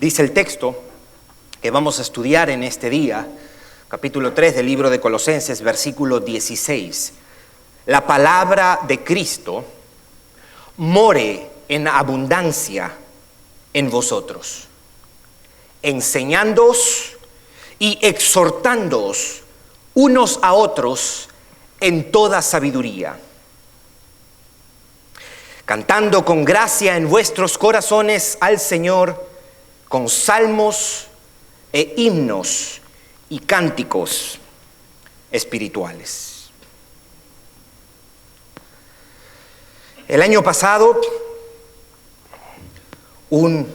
Dice el texto que vamos a estudiar en este día, capítulo 3 del libro de Colosenses, versículo 16. La palabra de Cristo more en abundancia en vosotros, enseñándoos y exhortándoos unos a otros en toda sabiduría, cantando con gracia en vuestros corazones al Señor con salmos e himnos y cánticos espirituales. El año pasado, un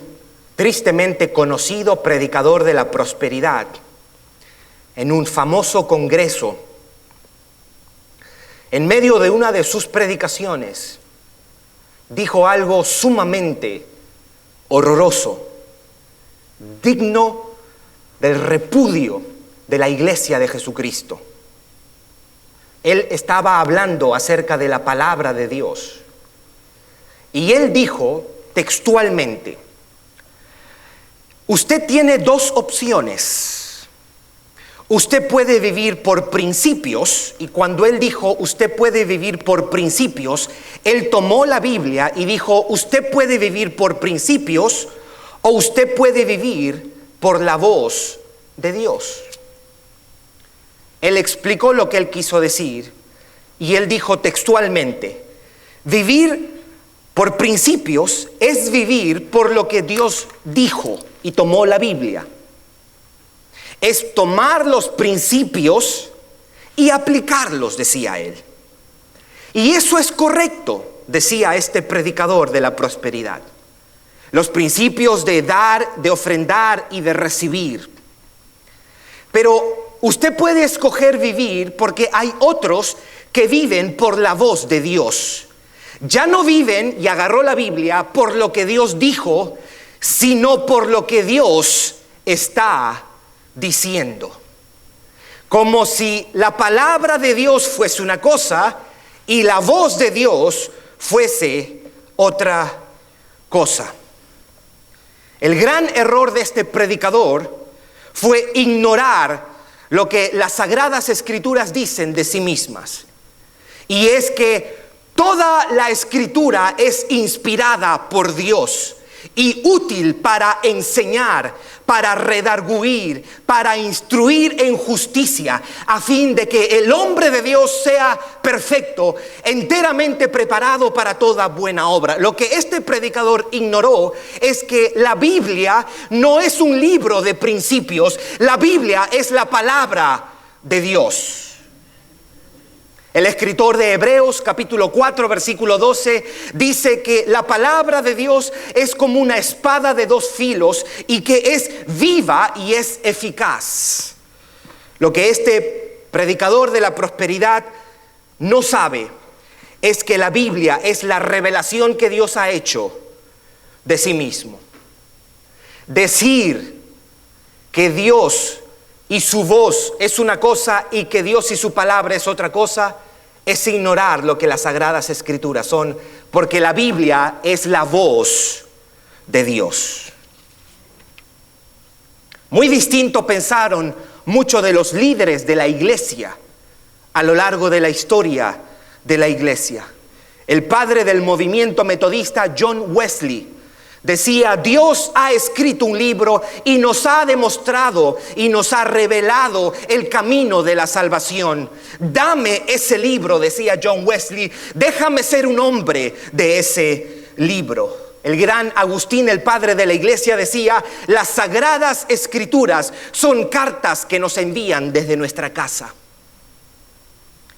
tristemente conocido predicador de la prosperidad, en un famoso congreso, en medio de una de sus predicaciones, dijo algo sumamente horroroso, digno del repudio de la iglesia de Jesucristo. Él estaba hablando acerca de la palabra de Dios. Y él dijo textualmente: usted tiene dos opciones. Usted puede vivir por principios, y cuando él dijo usted puede vivir por principios, él tomó la Biblia y dijo usted puede vivir por principios o usted puede vivir por la voz de Dios. Él explicó lo que él quiso decir y él dijo textualmente: vivir por principios es vivir por lo que Dios dijo y tomó la Biblia. Es tomar los principios y aplicarlos, decía él. Y eso es correcto, decía este predicador de la prosperidad. Los principios de dar, de ofrendar y de recibir. Pero usted puede escoger vivir porque hay otros que viven por la voz de Dios. Ya no viven, y agarró la Biblia, por lo que Dios dijo, sino por lo que Dios está diciendo. Como si la palabra de Dios fuese una cosa y la voz de Dios fuese otra cosa. El gran error de este predicador fue ignorar lo que las Sagradas Escrituras dicen de sí mismas. Y es que toda la Escritura es inspirada por Dios y útil para enseñar, para redarguir, para instruir en justicia, a fin de que el hombre de Dios sea perfecto, enteramente preparado para toda buena obra. Lo que este predicador ignoró es que la Biblia no es un libro de principios, la Biblia es la palabra de Dios. El escritor de Hebreos capítulo 4 versículo 12 dice que la palabra de Dios es como una espada de dos filos y que es viva y es eficaz. Lo que este predicador de la prosperidad no sabe es que la Biblia es la revelación que Dios ha hecho de sí mismo. Decir que Dios y su voz es una cosa y que Dios y su palabra es otra cosa es ignorar lo que las Sagradas Escrituras son, porque la Biblia es la voz de Dios. Muy distinto pensaron muchos de los líderes de la iglesia a lo largo de la historia de la iglesia. El padre del movimiento metodista, John Wesley, decía: Dios ha escrito un libro y nos ha demostrado y nos ha revelado el camino de la salvación. Dame ese libro, decía John Wesley, déjame ser un hombre de ese libro. El gran Agustín, el padre de la iglesia, decía: las Sagradas Escrituras son cartas que nos envían desde nuestra casa.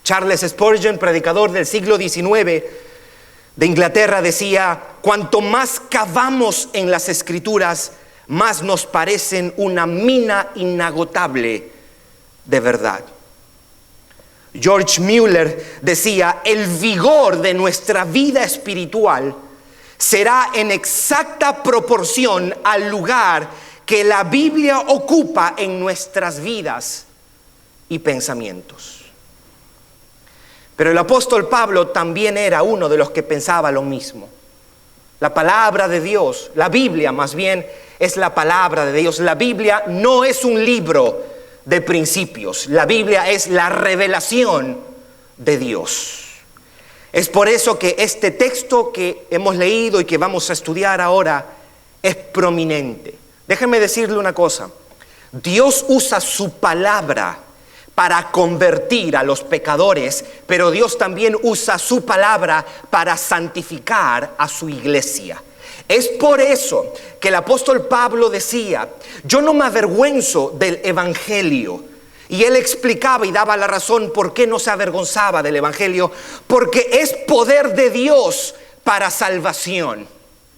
Charles Spurgeon, predicador del siglo XIX, de Inglaterra, decía: cuanto más cavamos en las Escrituras, más nos parecen una mina inagotable de verdad. George Mueller decía: el vigor de nuestra vida espiritual será en exacta proporción al lugar que la Biblia ocupa en nuestras vidas y pensamientos. Pero el apóstol Pablo también era uno de los que pensaba lo mismo. La palabra de Dios, la Biblia más bien, es la palabra de Dios. La Biblia no es un libro de principios. La Biblia es la revelación de Dios. Es por eso que este texto que hemos leído y que vamos a estudiar ahora es prominente. Déjenme decirle una cosa. Dios usa su palabra para convertir a los pecadores, pero Dios también usa su palabra para santificar a su iglesia. Es por eso que el apóstol Pablo decía: yo no me avergüenzo del evangelio. Y él explicaba y daba la razón por qué no se avergonzaba del evangelio, porque es poder de Dios para salvación.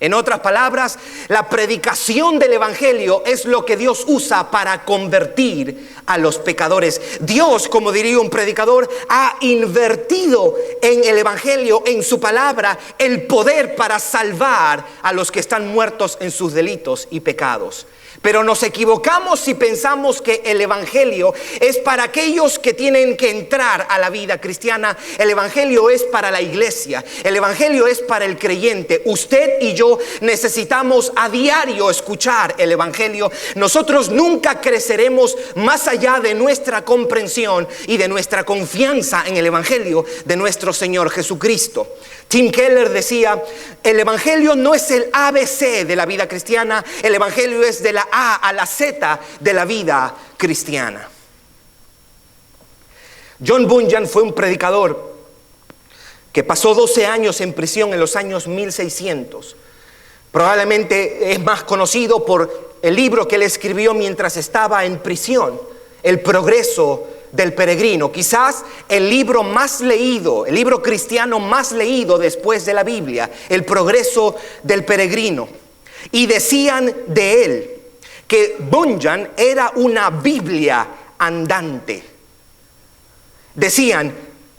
En otras palabras, la predicación del evangelio es lo que Dios usa para convertir a los pecadores. Dios, como diría un predicador, ha invertido en el evangelio, en su palabra, el poder para salvar a los que están muertos en sus delitos y pecados. Pero nos equivocamos si pensamos que el evangelio es para aquellos que tienen que entrar a la vida cristiana. El evangelio es para la iglesia. El evangelio es para el creyente. Usted y yo necesitamos a diario escuchar el evangelio. Nosotros nunca creceremos más allá de nuestra comprensión y de nuestra confianza en el evangelio de nuestro Señor Jesucristo. Tim Keller decía: el evangelio no es el ABC de la vida cristiana, el evangelio es de la A a la Z de la vida cristiana. John Bunyan fue un predicador que pasó 12 años en prisión en los años 1600. Probablemente es más conocido por el libro que él escribió mientras estaba en prisión, El progreso del peregrino. Quizás el libro más leído, el libro cristiano más leído después de la Biblia, El progreso del peregrino. Y decían de él que Bunyan era una Biblia andante. Decían: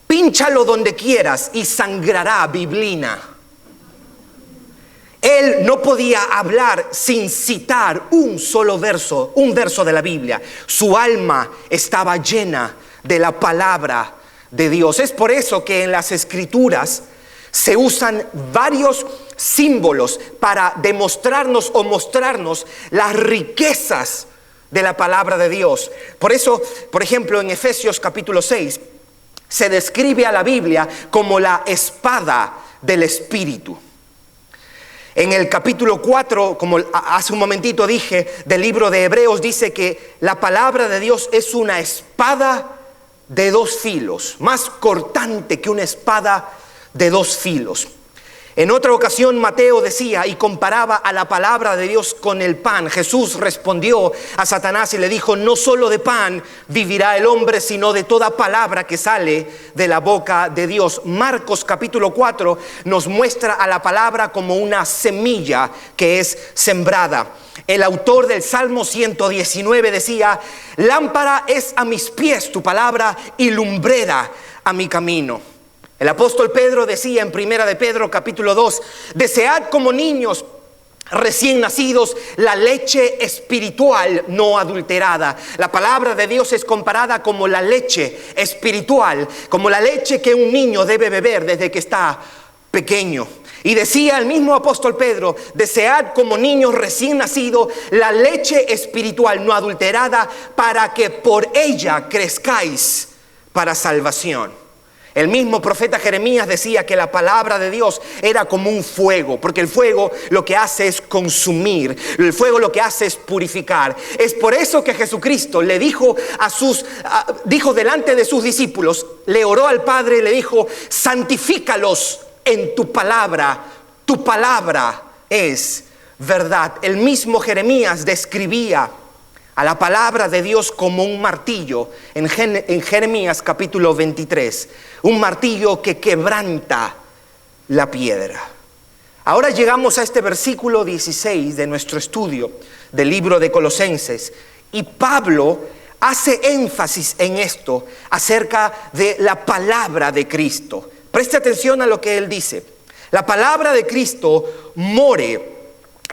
pínchalo donde quieras y sangrará biblina. Él no podía hablar sin citar un solo verso, un verso de la Biblia. Su alma estaba llena de la palabra de Dios. Es por eso que en las Escrituras se usan varios símbolos para demostrarnos o mostrarnos las riquezas de la palabra de Dios. Por eso, por ejemplo, en Efesios capítulo 6 se describe a la Biblia como la espada del Espíritu. En el capítulo 4, como hace un momentito dije, del libro de Hebreos, dice que la palabra de Dios es una espada de dos filos, más cortante que una espada de dos filos. En otra ocasión Mateo decía y comparaba a la palabra de Dios con el pan. Jesús respondió a Satanás y le dijo: no solo de pan vivirá el hombre, sino de toda palabra que sale de la boca de Dios. Marcos capítulo 4 nos muestra a la palabra como una semilla que es sembrada. El autor del Salmo 119 decía: lámpara es a mis pies tu palabra y lumbrera a mi camino. El apóstol Pedro decía en Primera de Pedro capítulo 2: desead como niños recién nacidos la leche espiritual no adulterada. La palabra de Dios es comparada como la leche espiritual, como la leche que un niño debe beber desde que está pequeño. Y decía el mismo apóstol Pedro: desead como niños recién nacidos la leche espiritual no adulterada, para que por ella crezcáis para salvación. El mismo profeta Jeremías decía que la palabra de Dios era como un fuego, porque el fuego lo que hace es consumir, el fuego lo que hace es purificar. Es por eso que Jesucristo le dijo dijo delante de sus discípulos, le oró al Padre y le dijo: santifícalos en tu palabra es verdad. El mismo Jeremías describía a la palabra de Dios como un martillo en Jeremías capítulo 23, un martillo que quebranta la piedra. Ahora llegamos a este versículo 16 de nuestro estudio del libro de Colosenses, y Pablo hace énfasis en esto acerca de la palabra de Cristo. Preste atención a lo que él dice: la palabra de Cristo more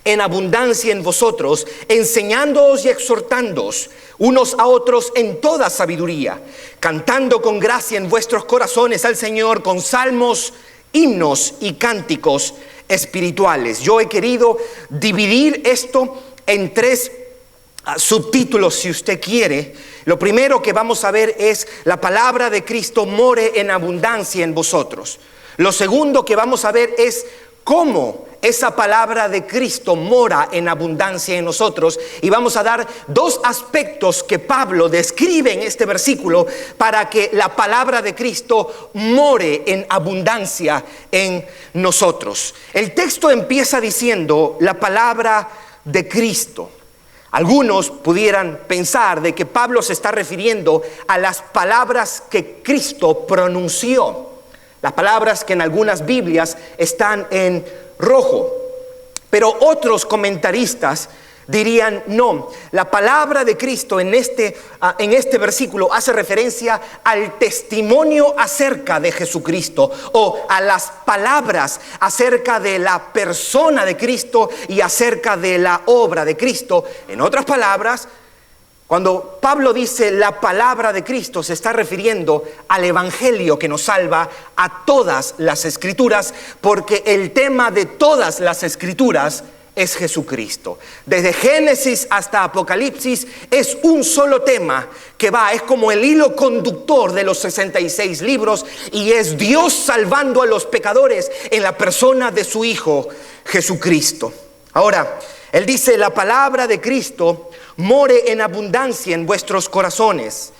en abundancia en vosotros, enseñándoos y exhortándoos unos a otros en toda sabiduría, cantando con gracia en vuestros corazones al Señor con salmos, himnos y cánticos espirituales. Yo he querido dividir esto en tres subtítulos, si usted quiere. Lo primero que vamos a ver es: la palabra de Cristo more en abundancia en vosotros. Lo segundo que vamos a ver es cómo esa palabra de Cristo mora en abundancia en nosotros. Y vamos a dar dos aspectos que Pablo describe en este versículo para que la palabra de Cristo more en abundancia en nosotros. El texto empieza diciendo la palabra de Cristo. Algunos pudieran pensar de que Pablo se está refiriendo a las palabras que Cristo pronunció, las palabras que en algunas Biblias están en rojo. Pero otros comentaristas dirían no, la palabra de Cristo en este versículo hace referencia al testimonio acerca de Jesucristo, o a las palabras acerca de la persona de Cristo y acerca de la obra de Cristo. En otras palabras, cuando Pablo dice la palabra de Cristo, se está refiriendo al evangelio que nos salva a todas las escrituras, porque el tema de todas las escrituras es Jesucristo. Desde Génesis hasta Apocalipsis es un solo tema que es como el hilo conductor de los 66 libros, y es Dios salvando a los pecadores en la persona de su Hijo Jesucristo. Ahora, él dice: la palabra de Cristo more en abundancia en vuestros corazones.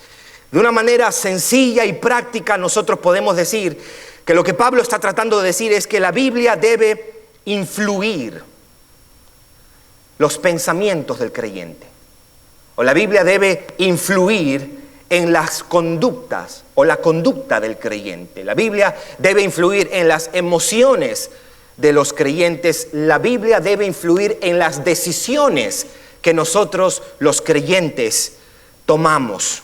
De una manera sencilla y práctica, nosotros podemos decir que lo que Pablo está tratando de decir es que la Biblia debe influir los pensamientos del creyente, o la Biblia debe influir en las conductas o la conducta del creyente. La Biblia debe influir en las emociones de los creyentes. La Biblia debe influir en las decisiones que nosotros los creyentes tomamos.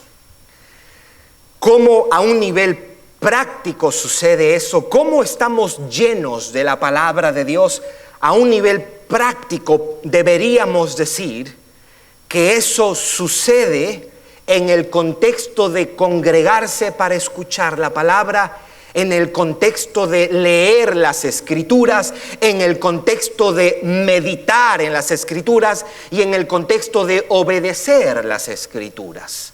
¿Cómo a un nivel práctico sucede eso? ¿Cómo estamos llenos de la palabra de Dios? A un nivel práctico deberíamos decir que eso sucede en el contexto de congregarse para escuchar la palabra, en el contexto de leer las Escrituras, en el contexto de meditar en las Escrituras y en el contexto de obedecer las Escrituras.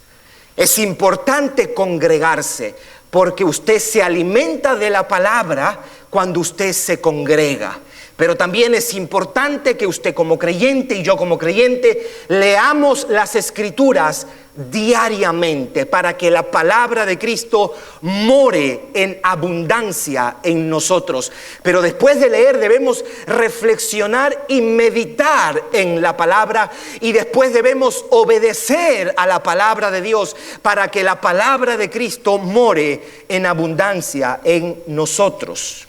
Es importante congregarse porque usted se alimenta de la palabra cuando usted se congrega. Pero también es importante que usted como creyente y yo como creyente leamos las Escrituras diariamente para que la palabra de Cristo more en abundancia en nosotros. Pero después de leer debemos reflexionar y meditar en la palabra, y después debemos obedecer a la palabra de Dios para que la palabra de Cristo more en abundancia en nosotros.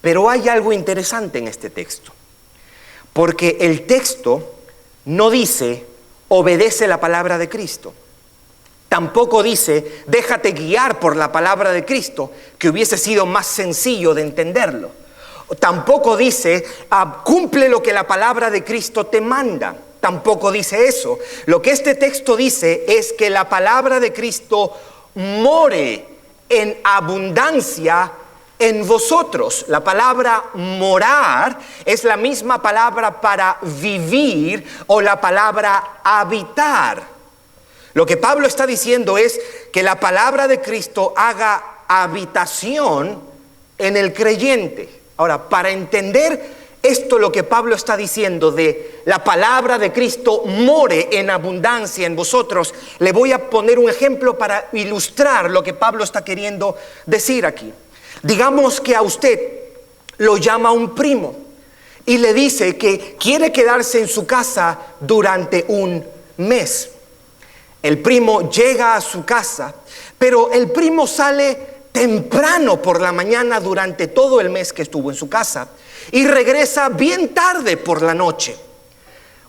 Pero hay algo interesante en este texto, porque el texto no dice obedece la palabra de Cristo. Tampoco dice déjate guiar por la palabra de Cristo, que hubiese sido más sencillo de entenderlo. Tampoco dice cumple lo que la palabra de Cristo te manda. Tampoco dice eso. Lo que este texto dice es que la palabra de Cristo more en abundancia en vosotros. La palabra morar es la misma palabra para vivir o la palabra habitar. Lo que Pablo está diciendo es que la palabra de Cristo haga habitación en el creyente. Ahora, para entender esto, lo que Pablo está diciendo de la palabra de Cristo more en abundancia en vosotros, le voy a poner un ejemplo para ilustrar lo que Pablo está queriendo decir aquí. Digamos que a usted lo llama un primo y le dice que quiere quedarse en su casa durante un mes. El primo llega a su casa, pero el primo sale temprano por la mañana durante todo el mes que estuvo en su casa y regresa bien tarde por la noche.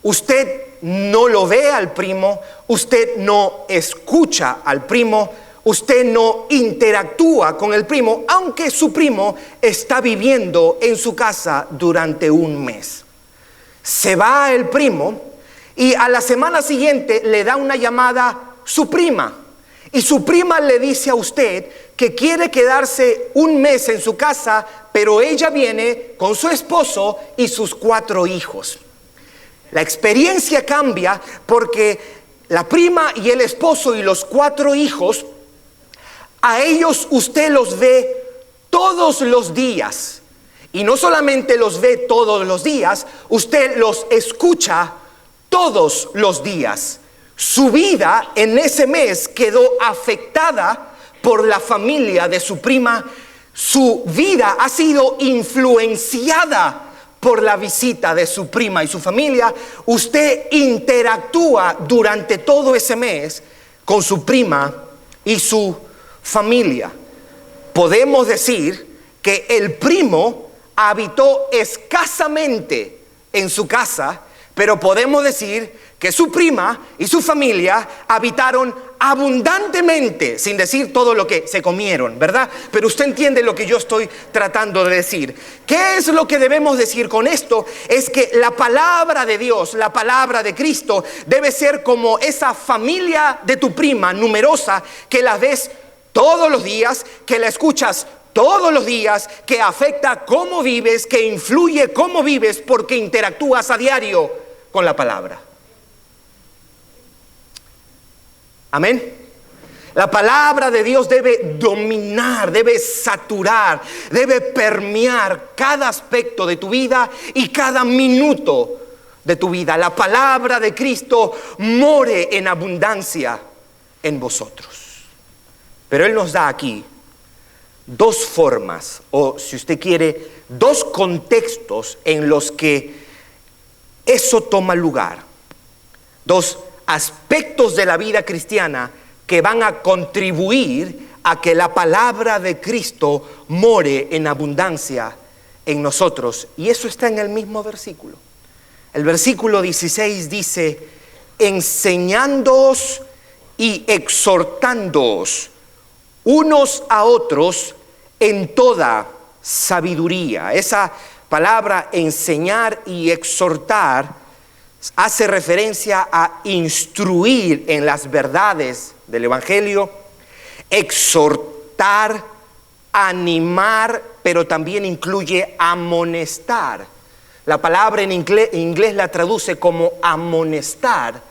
Usted no lo ve al primo, usted no escucha al primo, usted no interactúa con el primo, aunque su primo está viviendo en su casa durante un mes. Se va el primo y a la semana siguiente le da una llamada su prima Y su prima le dice a usted que quiere quedarse un mes en su casa, pero ella viene con su esposo y sus 4 hijos. La experiencia cambia porque la prima y el esposo y los 4 hijos, a ellos usted los ve todos los días. Y no solamente los ve todos los días, usted los escucha todos los días. Su vida en ese mes quedó afectada por la familia de su prima. Su vida ha sido influenciada por la visita de su prima y su familia. Usted interactúa durante todo ese mes con su prima y su familia. Podemos decir que el primo habitó escasamente en su casa, pero podemos decir que su prima y su familia habitaron abundantemente, sin decir todo lo que se comieron, ¿verdad? Pero usted entiende lo que yo estoy tratando de decir. ¿Qué es lo que debemos decir con esto? Es que la palabra de Dios, la palabra de Cristo, debe ser como esa familia de tu prima numerosa, que la ves todos los días, que la escuchas todos los días, que afecta cómo vives, que influye cómo vives, porque interactúas a diario con la palabra. Amén. La palabra de Dios debe dominar, debe saturar, debe permear cada aspecto de tu vida y cada minuto de tu vida. La palabra de Cristo more en abundancia en vosotros. Pero Él nos da aquí 2 formas, o si usted quiere, 2 contextos en los que eso toma lugar. 2 aspectos de la vida cristiana que van a contribuir a que la palabra de Cristo more en abundancia en nosotros. Y eso está en el mismo versículo. El versículo 16 dice: enseñándoos y exhortándoos unos a otros en toda sabiduría. Esa palabra enseñar y exhortar hace referencia a instruir en las verdades del Evangelio, exhortar, animar, pero también incluye amonestar. La palabra en inglés la traduce como amonestar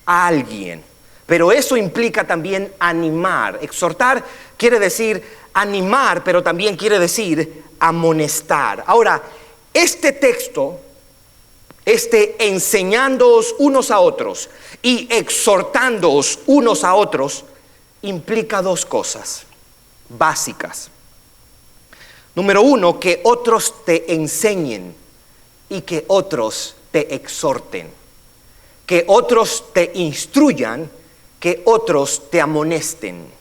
a alguien, pero eso implica también animar. Exhortar quiere decir animar, pero también quiere decir amonestar. Ahora, este texto, enseñándoos unos a otros y exhortándoos unos a otros, implica 2 cosas básicas. Número 1, que otros te enseñen y que otros te exhorten. Que otros te instruyan, que otros te amonesten.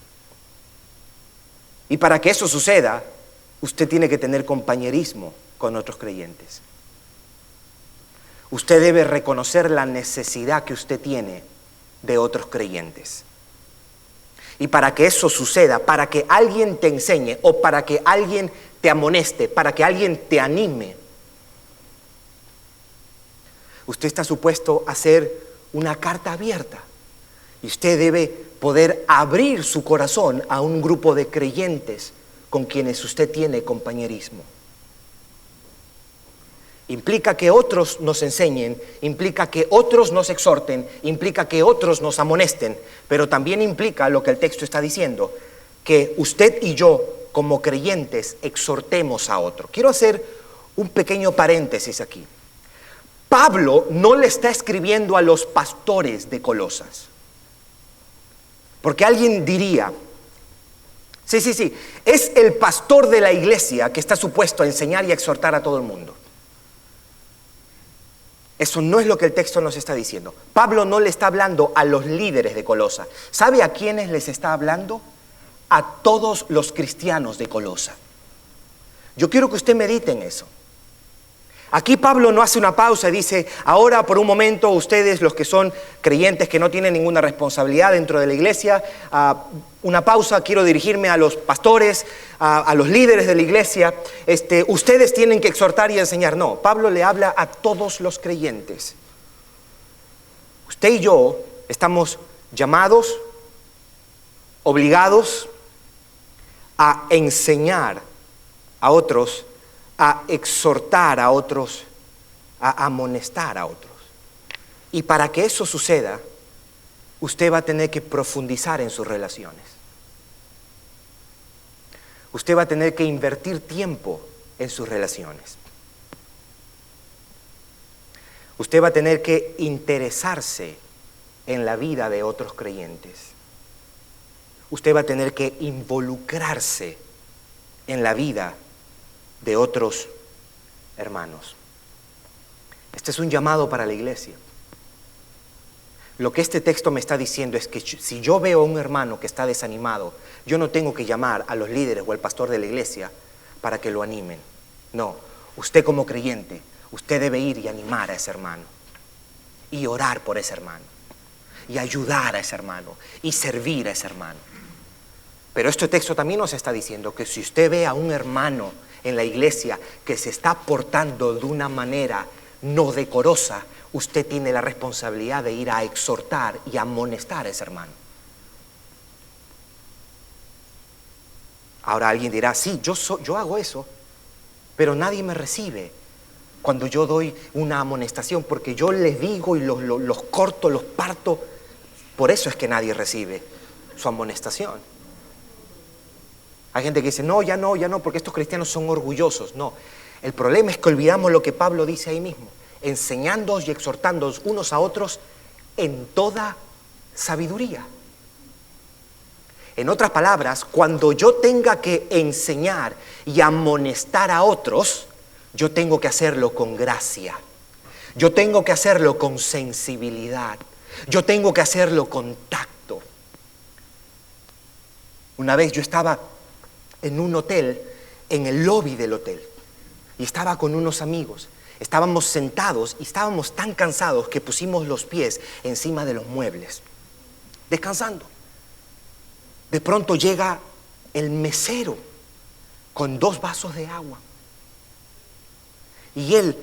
Y para que eso suceda, usted tiene que tener compañerismo con otros creyentes. Usted debe reconocer la necesidad que usted tiene de otros creyentes. Y para que eso suceda, para que alguien te enseñe o para que alguien te amoneste, para que alguien te anime, usted está supuesto a ser una carta abierta. Y usted debe poder abrir su corazón a un grupo de creyentes con quienes usted tiene compañerismo. Implica que otros nos enseñen, implica que otros nos exhorten, implica que otros nos amonesten, pero también implica lo que el texto está diciendo, que usted y yo como creyentes exhortemos a otro. Quiero hacer un pequeño paréntesis aquí. Pablo no le está escribiendo a los pastores de Colosas, porque alguien diría: sí, es el pastor de la iglesia que está supuesto a enseñar y a exhortar a todo el mundo. Eso no es lo que el texto nos está diciendo. Pablo no le está hablando a los líderes de Colosa. ¿Sabe a quiénes les está hablando? A todos los cristianos de Colosa. Yo quiero que usted medite en eso. Aquí Pablo no hace una pausa y dice: ahora por un momento ustedes, los que son creyentes que no tienen ninguna responsabilidad dentro de la iglesia, una pausa, quiero dirigirme a los pastores, a los líderes de la iglesia, ustedes tienen que exhortar y enseñar. No, Pablo le habla a todos los creyentes. Usted y yo estamos llamados, obligados a enseñar a otros, a exhortar a otros, a amonestar a otros. Y para que eso suceda, usted va a tener que profundizar en sus relaciones. Usted va a tener que invertir tiempo en sus relaciones. Usted va a tener que interesarse en la vida de otros creyentes. Usted va a tener que involucrarse en la vida de otros hermanos. Este es un llamado para la iglesia. Lo que este texto me está diciendo es que si yo veo a un hermano que está desanimado, yo no tengo que llamar a los líderes o al pastor de la iglesia para que lo animen. No, usted como creyente, usted debe ir y animar a ese hermano, y orar por ese hermano, y ayudar a ese hermano, y servir a ese hermano. Pero este texto también nos está diciendo que si usted ve a un hermano en la iglesia que se está portando de una manera no decorosa, usted tiene la responsabilidad de ir a exhortar y amonestar a ese hermano. Ahora alguien dirá, sí, yo hago eso, pero nadie me recibe cuando yo doy una amonestación, porque yo les digo y los corto, los parto. Por eso es que nadie recibe su amonestación. Hay gente que dice, no, ya no, porque estos cristianos son orgullosos. No, el problema es que olvidamos lo que Pablo dice ahí mismo: enseñándoos y exhortándoos unos a otros en toda sabiduría. En otras palabras, cuando yo tenga que enseñar y amonestar a otros, yo tengo que hacerlo con gracia. Yo tengo que hacerlo con sensibilidad. Yo tengo que hacerlo con tacto. Una vez yo estaba en un hotel, en el lobby del hotel, y estaba con unos amigos. Estábamos sentados y estábamos tan cansados que pusimos los pies encima de los muebles, descansando. De pronto llega el mesero con 2 vasos de agua. Y él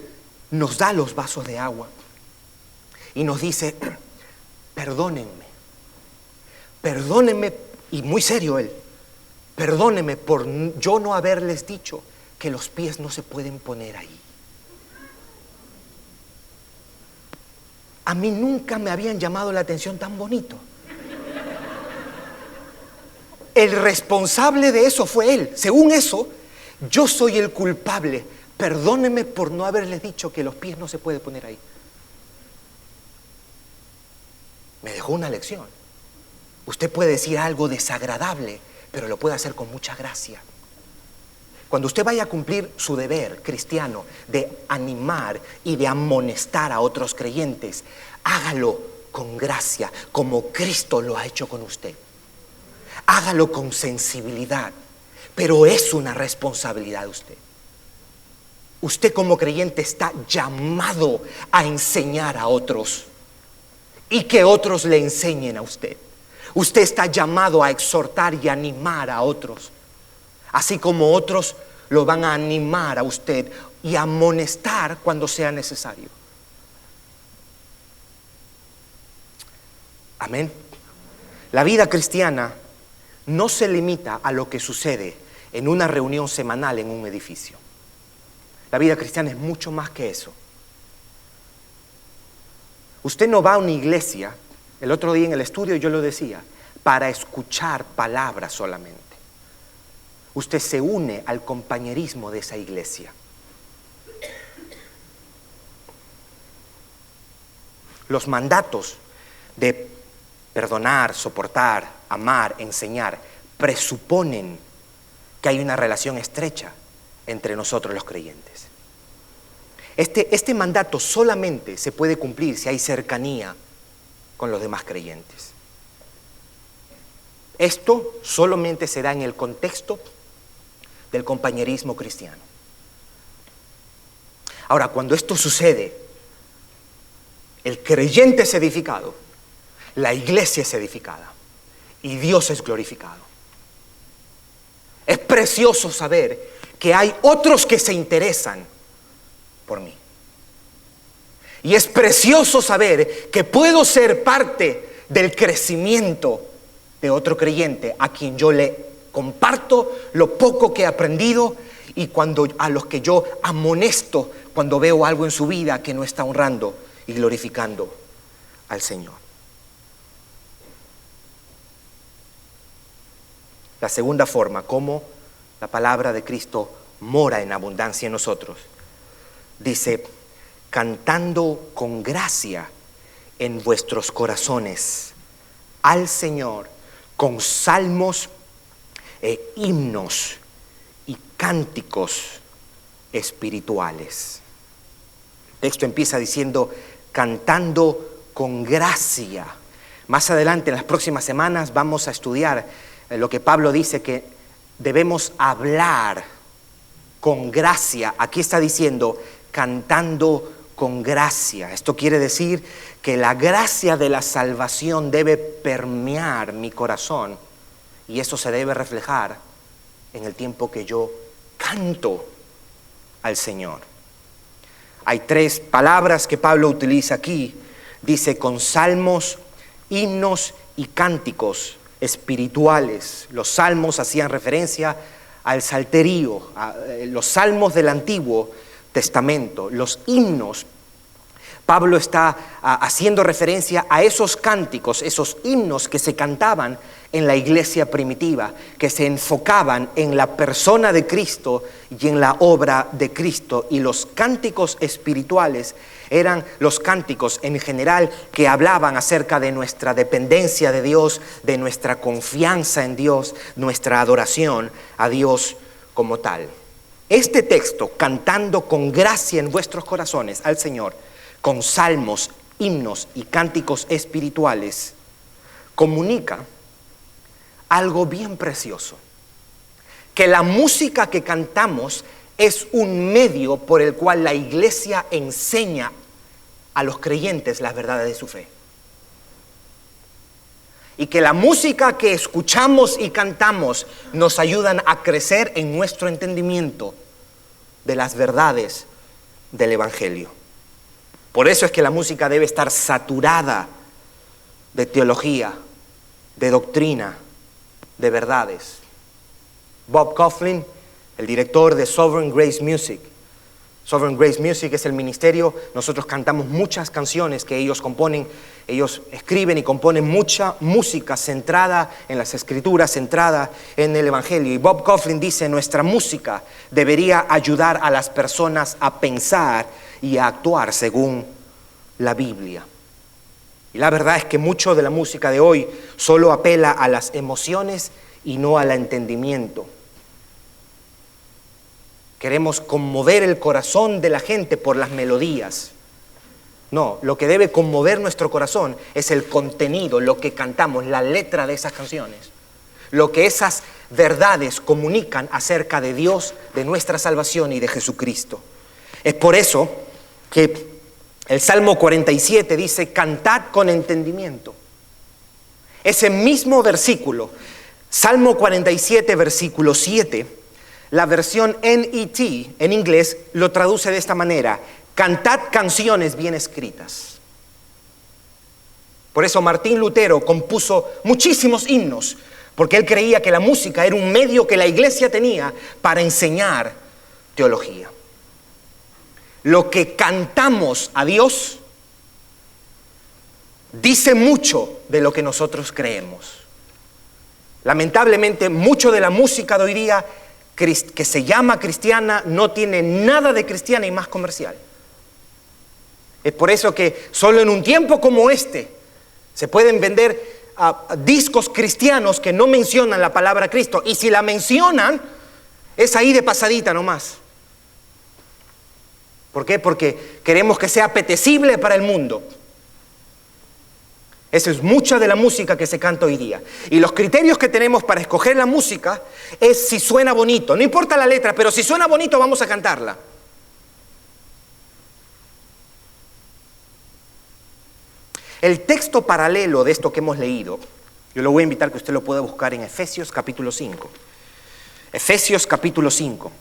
nos da los vasos de agua y nos dice, perdónenme, y muy serio él, perdónenme por yo no haberles dicho que los pies no se pueden poner ahí. A mí nunca me habían llamado la atención tan bonito. El responsable de eso fue él. Según eso, yo soy el culpable. Perdóneme por no haberles dicho que los pies no se pueden poner ahí. Me dejó una lección. Usted puede decir algo desagradable, pero lo puede hacer con mucha gracia. Cuando usted vaya a cumplir su deber cristiano de animar y de amonestar a otros creyentes, hágalo con gracia, como Cristo lo ha hecho con usted. Hágalo con sensibilidad, pero es una responsabilidad de usted. Usted como creyente está llamado a enseñar a otros y que otros le enseñen a usted. Usted está llamado a exhortar y animar a otros, así como otros lo van a animar a usted y amonestar cuando sea necesario. Amén. La vida cristiana no se limita a lo que sucede en una reunión semanal en un edificio. La vida cristiana es mucho más que eso. Usted no va a una iglesia, el otro día en el estudio yo lo decía, para escuchar palabras solamente. Usted se une al compañerismo de esa iglesia. Los mandatos de perdonar, soportar, amar, enseñar, presuponen que hay una relación estrecha entre nosotros los creyentes. Este mandato solamente se puede cumplir si hay cercanía con los demás creyentes. Esto solamente se da en el contexto del compañerismo cristiano. Ahora, cuando esto sucede, el creyente es edificado, la iglesia es edificada y Dios es glorificado. Es precioso saber que hay otros que se interesan por mí. Y es precioso saber que puedo ser parte del crecimiento de otro creyente a quien yo le comparto lo poco que he aprendido y a los que yo amonesto cuando veo algo en su vida que no está honrando y glorificando al Señor. La segunda forma, cómo la palabra de Cristo mora en abundancia en nosotros, dice: cantando con gracia en vuestros corazones al Señor con salmos e himnos y cánticos espirituales. El texto empieza diciendo cantando con gracia. Más adelante, en las próximas semanas, vamos a estudiar lo que Pablo dice que debemos hablar con gracia. Aquí está diciendo cantando con gracia. Esto quiere decir que la gracia de la salvación debe permear mi corazón y eso se debe reflejar en el tiempo que yo canto al Señor. Hay 3 palabras que Pablo utiliza aquí. Dice con salmos, himnos y cánticos espirituales. Los salmos hacían referencia al salterio, a los salmos del Antiguo Testamento. Los himnos, Pablo está haciendo referencia a esos cánticos, esos himnos que se cantaban en la iglesia primitiva, que se enfocaban en la persona de Cristo y en la obra de Cristo. Y los cánticos espirituales eran los cánticos en general que hablaban acerca de nuestra dependencia de Dios, de nuestra confianza en Dios, nuestra adoración a Dios como tal. Este texto, cantando con gracia en vuestros corazones al Señor, con salmos, himnos y cánticos espirituales, comunica algo bien precioso: que la música que cantamos es un medio por el cual la iglesia enseña a los creyentes las verdades de su fe. Y que la música que escuchamos y cantamos nos ayudan a crecer en nuestro entendimiento de las verdades del Evangelio. Por eso es que la música debe estar saturada de teología, de doctrina, de verdades. Bob Kauflin, el director de Sovereign Grace Music. Sovereign Grace Music es el ministerio. Nosotros cantamos muchas canciones que ellos componen. Ellos escriben y componen mucha música centrada en las Escrituras, centrada en el Evangelio. Y Bob Kauflin dice: nuestra música debería ayudar a las personas a pensar y a actuar según la Biblia. Y la verdad es que mucho de la música de hoy solo apela a las emociones y no al entendimiento. Queremos conmover el corazón de la gente por las melodías. No, lo que debe conmover nuestro corazón es el contenido, lo que cantamos, la letra de esas canciones. Lo que esas verdades comunican acerca de Dios, de nuestra salvación y de Jesucristo. Es por eso que el Salmo 47 dice: cantad con entendimiento. Ese mismo versículo, Salmo 47, versículo 7, la versión NET en inglés lo traduce de esta manera: cantad canciones bien escritas. Por eso Martín Lutero compuso muchísimos himnos, porque él creía que la música era un medio que la iglesia tenía para enseñar teología. Lo que cantamos a Dios dice mucho de lo que nosotros creemos. Lamentablemente, mucho de la música de hoy día que se llama cristiana no tiene nada de cristiana y más comercial. Es por eso que solo en un tiempo como este se pueden vender discos cristianos que no mencionan la palabra Cristo, y si la mencionan es ahí de pasadita nomás. ¿Por qué? Porque queremos que sea apetecible para el mundo. Esa es mucha de la música que se canta hoy día. Y los criterios que tenemos para escoger la música es si suena bonito. No importa la letra, pero si suena bonito vamos a cantarla. El texto paralelo de esto que hemos leído, yo lo voy a invitar que usted lo pueda buscar en Efesios capítulo 5. Efesios capítulo 5.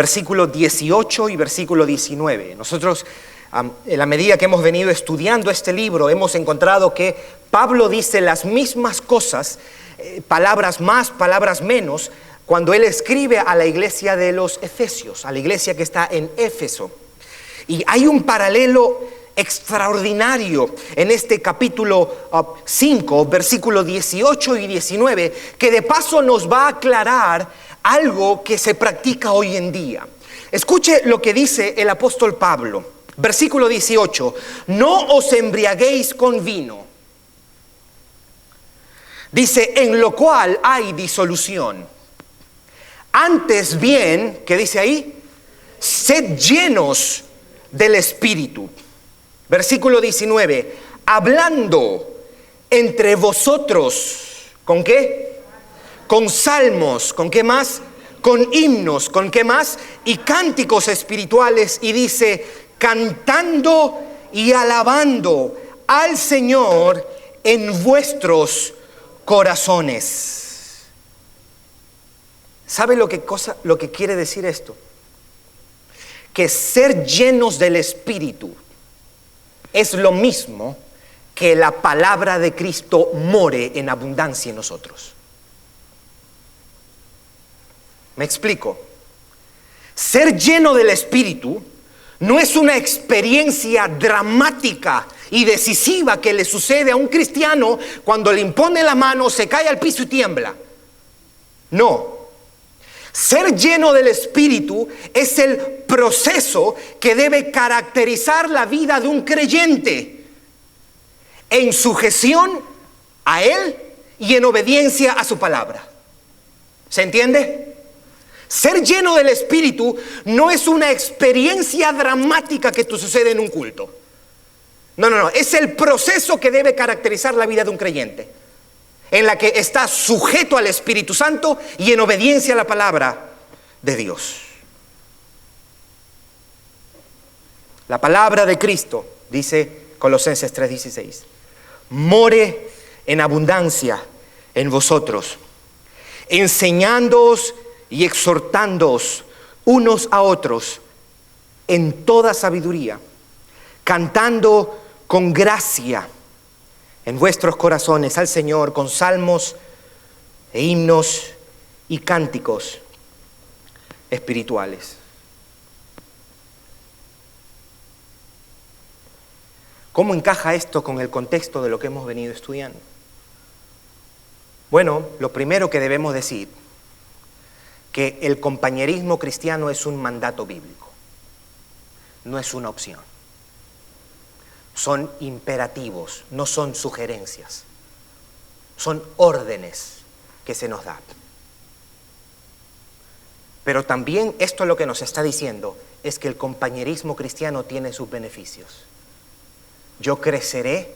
versículo 18 y versículo 19. Nosotros, en la medida que hemos venido estudiando este libro, hemos encontrado que Pablo dice las mismas cosas, palabras más, palabras menos, cuando él escribe a la iglesia de los Efesios, a la iglesia que está en Éfeso. Y hay un paralelo extraordinario en este capítulo 5, versículos 18 y 19, que de paso nos va a aclarar algo que se practica hoy en día. Escuche lo que dice el apóstol Pablo, versículo 18: no os embriaguéis con vino. Dice, en lo cual hay disolución. Antes bien, ¿qué dice ahí? Sed llenos del Espíritu. Versículo 19, hablando entre vosotros, ¿con qué? Con salmos, ¿con qué más? Con himnos, ¿con qué más? Y cánticos espirituales, y dice, cantando y alabando al Señor en vuestros corazones. ¿Sabe lo que quiere decir esto? Que ser llenos del Espíritu es lo mismo que la palabra de Cristo more en abundancia en nosotros. ¿Me explico? Ser lleno del Espíritu no es una experiencia dramática y decisiva que le sucede a un cristiano cuando le impone la mano, se cae al piso y tiembla. No. Ser lleno del Espíritu es el proceso que debe caracterizar la vida de un creyente en sujeción a Él y en obediencia a su palabra. ¿Se entiende? Ser lleno del Espíritu no es una experiencia dramática que sucede en un culto. No, es el proceso que debe caracterizar la vida de un creyente, en la que está sujeto al Espíritu Santo y en obediencia a la palabra de Dios. La palabra de Cristo, dice Colosenses 3:16, more en abundancia en vosotros, enseñándoos y exhortándoos unos a otros en toda sabiduría, cantando con gracia en vuestros corazones al Señor con salmos e himnos y cánticos espirituales. ¿Cómo encaja esto con el contexto de lo que hemos venido estudiando? Bueno, lo primero que debemos decir, que el compañerismo cristiano es un mandato bíblico, no es una opción. Son imperativos, no son sugerencias, son órdenes que se nos dan. Pero también esto lo que nos está diciendo es que el compañerismo cristiano tiene sus beneficios. Yo creceré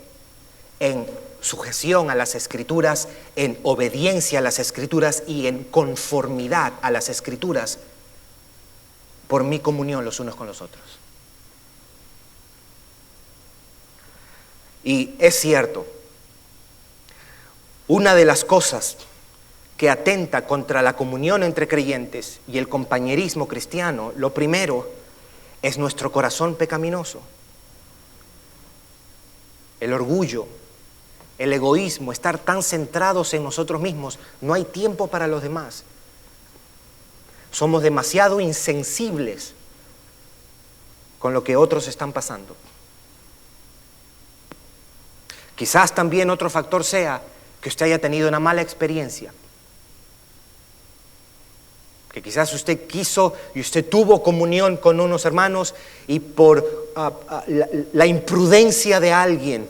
en sujeción a las Escrituras, en obediencia a las Escrituras y en conformidad a las Escrituras por mi comunión los unos con los otros. Y es cierto, una de las cosas que atenta contra la comunión entre creyentes y el compañerismo cristiano, lo primero es nuestro corazón pecaminoso. El orgullo, el egoísmo, estar tan centrados en nosotros mismos, no hay tiempo para los demás. Somos demasiado insensibles con lo que otros están pasando. Quizás también otro factor sea que usted haya tenido una mala experiencia. Que quizás usted quiso y usted tuvo comunión con unos hermanos y por la imprudencia de alguien,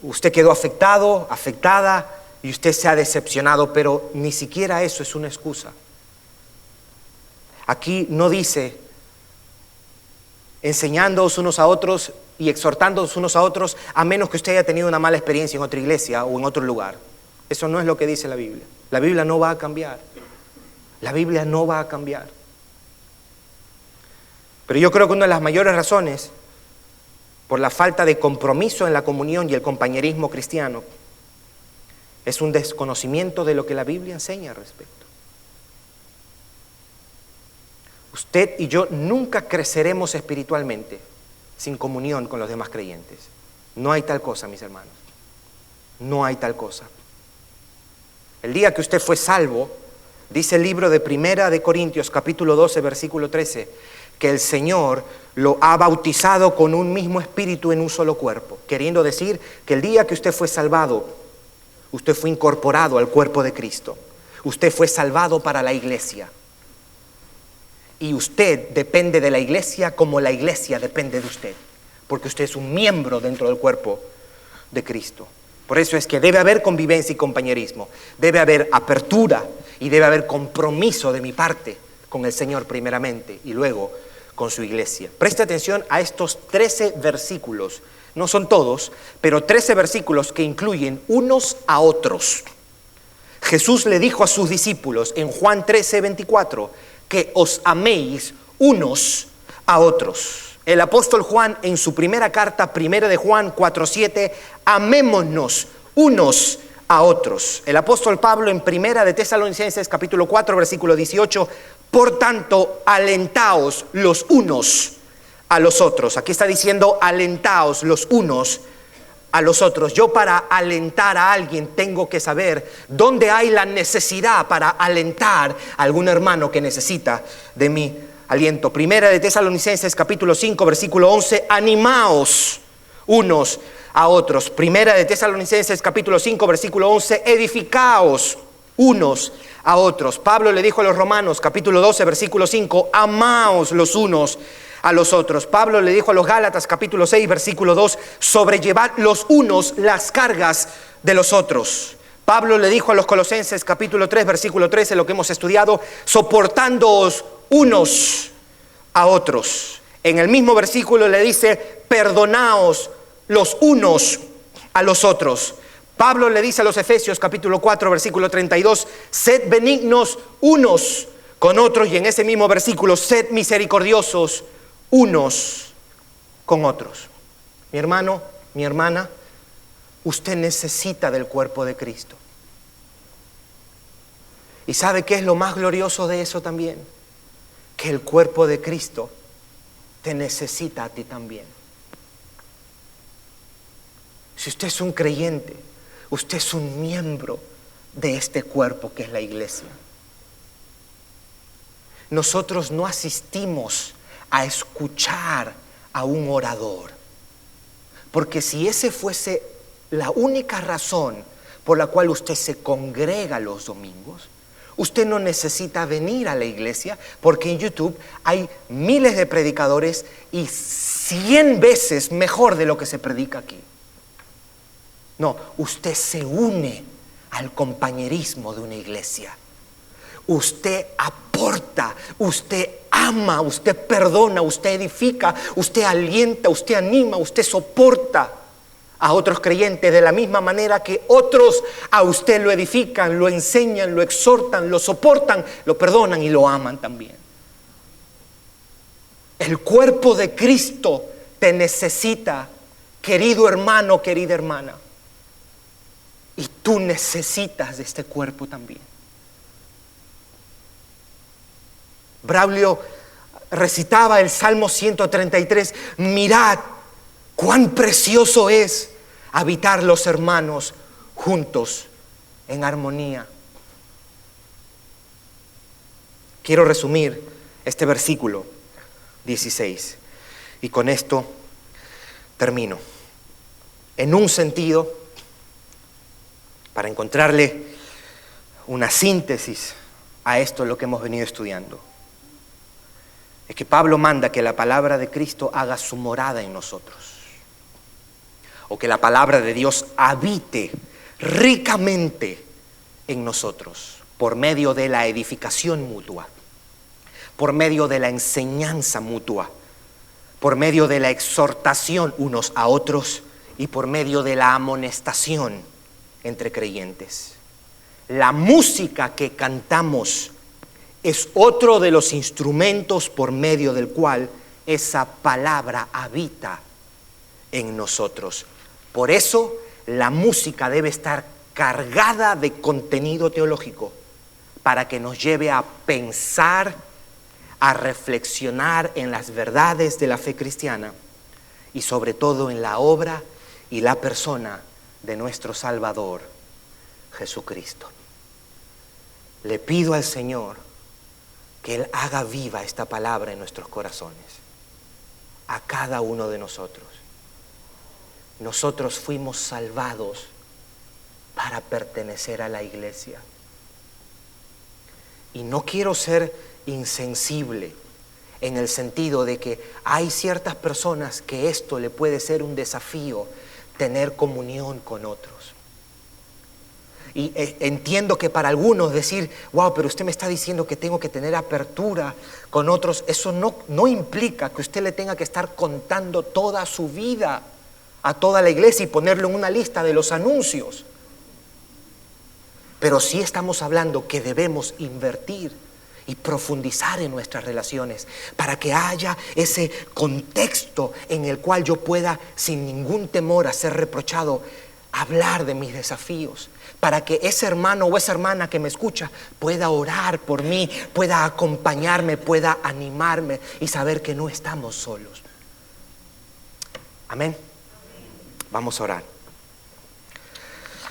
usted quedó afectado, afectada y usted se ha decepcionado, pero ni siquiera eso es una excusa. Aquí no dice enseñándoos unos a otros y exhortándoos unos a otros, a menos que usted haya tenido una mala experiencia en otra iglesia o en otro lugar. Eso no es lo que dice la Biblia. La Biblia no va a cambiar. La Biblia no va a cambiar. Pero yo creo que una de las mayores razones por la falta de compromiso en la comunión y el compañerismo cristiano es un desconocimiento de lo que la Biblia enseña al respecto. Usted y yo nunca creceremos espiritualmente sin comunión con los demás creyentes. No hay tal cosa, mis hermanos. No hay tal cosa. El día que usted fue salvo, dice el libro de Primera de Corintios, capítulo 12, versículo 13, que el Señor lo ha bautizado con un mismo espíritu en un solo cuerpo, queriendo decir que el día que usted fue salvado, usted fue incorporado al cuerpo de Cristo. Usted fue salvado para la iglesia. Y usted depende de la iglesia como la iglesia depende de usted, porque usted es un miembro dentro del cuerpo de Cristo. Por eso es que debe haber convivencia y compañerismo, debe haber apertura y debe haber compromiso de mi parte con el Señor primeramente y luego con su iglesia. Preste atención a estos 13 versículos, no son todos, pero 13 versículos que incluyen unos a otros. Jesús le dijo a sus discípulos en Juan 13, 24, que os améis unos a otros. El apóstol Juan en su primera carta, primera de Juan 4:7, amémonos unos a otros. El apóstol Pablo en primera de Tesalonicenses capítulo 4 versículo 18, por tanto alentaos los unos a los otros. Aquí está diciendo alentaos los unos a los otros. Yo para alentar a alguien tengo que saber dónde hay la necesidad para alentar a algún hermano que necesita de mi aliento. Primera de Tesalonicenses capítulo 5 versículo 11, animaos unos a otros. Primera de Tesalonicenses capítulo 5 versículo 11, edificaos unos a otros. Pablo le dijo a los Romanos capítulo 12 versículo 5, amaos los unos a los otros. Pablo le dijo a los Gálatas capítulo 6 versículo 2, sobrellevad los unos las cargas de los otros. Pablo le dijo a los Colosenses capítulo 3 versículo 13, lo que hemos estudiado, soportándoos unos a otros. En el mismo versículo le dice, perdonaos los unos a los otros. Pablo le dice a los Efesios capítulo 4 versículo 32, sed benignos unos con otros, y en ese mismo versículo, sed misericordiosos unos con otros. Mi hermano, mi hermana, usted necesita del cuerpo de Cristo. ¿Y sabe qué es lo más glorioso de eso también? Que el cuerpo de Cristo te necesita a ti también. Si usted es un creyente, usted es un miembro de este cuerpo que es la iglesia. Nosotros no asistimos a escuchar a un orador, porque si ese fuese la única razón por la cual usted se congrega los domingos, usted no necesita venir a la iglesia, porque en YouTube hay miles de predicadores y 100 veces mejor de lo que se predica aquí. No, usted se une al compañerismo de una iglesia. Usted aporta, usted ama, usted perdona, usted edifica, usted alienta, usted anima, usted soporta a otros creyentes de la misma manera que otros a usted lo edifican, lo enseñan, lo exhortan, lo soportan, lo perdonan y lo aman también. El cuerpo de Cristo te necesita, querido hermano, querida hermana. Y tú necesitas de este cuerpo también. Braulio recitaba el Salmo 133, mirad cuán precioso es habitar los hermanos juntos en armonía. Quiero resumir este versículo 16 y con esto termino. En un sentido, para encontrarle una síntesis a esto lo que hemos venido estudiando, es que Pablo manda que la palabra de Cristo haga su morada en nosotros, o que la palabra de Dios habite ricamente en nosotros por medio de la edificación mutua, por medio de la enseñanza mutua, por medio de la exhortación unos a otros y por medio de la amonestación entre creyentes. La música que cantamos es otro de los instrumentos por medio del cual esa palabra habita en nosotros. Por eso la música debe estar cargada de contenido teológico para que nos lleve a pensar, a reflexionar en las verdades de la fe cristiana y sobre todo en la obra y la persona de nuestro Salvador, Jesucristo. Le pido al Señor que Él haga viva esta palabra en nuestros corazones, a cada uno de nosotros. Nosotros fuimos salvados para pertenecer a la iglesia. Y no quiero ser insensible en el sentido de que hay ciertas personas que esto le puede ser un desafío, tener comunión con otros. Y entiendo que para algunos decir, wow, pero usted me está diciendo que tengo que tener apertura con otros, eso no implica que usted le tenga que estar contando toda su vida a toda la iglesia y ponerlo en una lista de los anuncios. Pero sí estamos hablando que debemos invertir y profundizar en nuestras relaciones para que haya ese contexto en el cual yo pueda, sin ningún temor a ser reprochado, hablar de mis desafíos, para que ese hermano o esa hermana que me escucha pueda orar por mí, pueda acompañarme, pueda animarme y saber que no estamos solos. Amén. Vamos a orar.